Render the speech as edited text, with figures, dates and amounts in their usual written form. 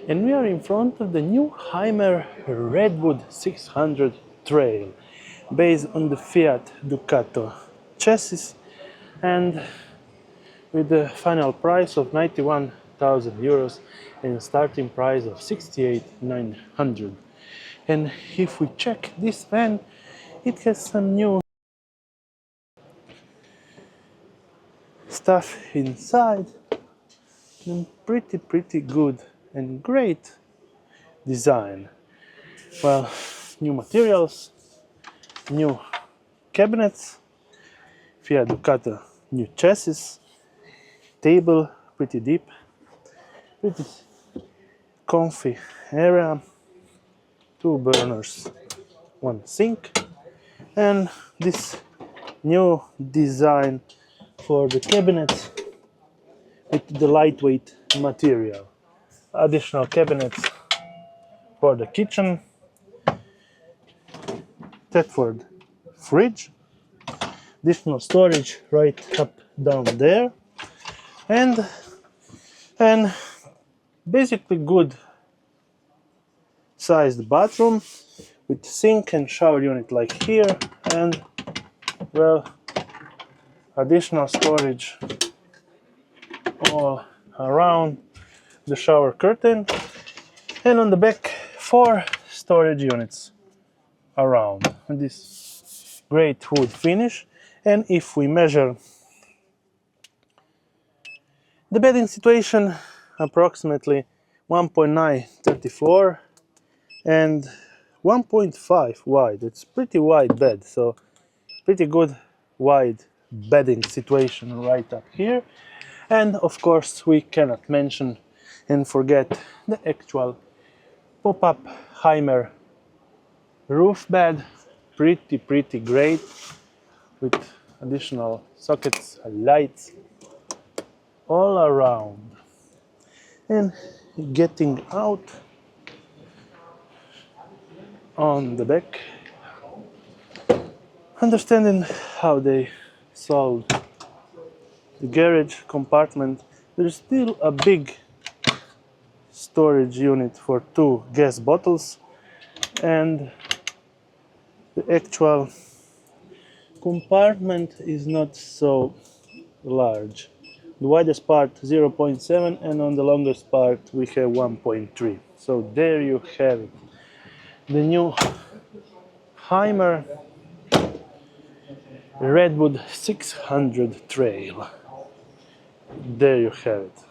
And we are in front of the new Hymer Redwood 600 Trail, based on the Fiat Ducato chassis and with the final price of 91,000 euros and starting price of 68,900. And if we check this van, it has some new stuff inside and pretty good and great design. Well, new materials, new cabinets, Fiat Ducato new chassis, table pretty deep, pretty comfy area, 2 burners, 1 sink, and this new design for the cabinets with the lightweight material. Additional cabinets for the kitchen, Thetford fridge, additional storage right up down there, and basically good sized bathroom with sink and shower unit like here, and well, additional storage all around the shower curtain, and on the back 4 storage units around this great wood finish. And if we measure the bedding situation, approximately 1.934 and 1.5 wide. It's pretty wide bed, so pretty good wide bedding situation right up here. And of course we cannot mention and forget the actual pop-up Hymer roof bed, pretty great, with additional sockets and lights all around. And getting out on the back, understanding how they solved the garage compartment, there's still a big storage unit for 2 gas bottles, and the actual compartment is not so large. The widest part 0.7 and on the longest part we have 1.3. So there you have it. The new Hymer Redwood 600 Trail. There you have it.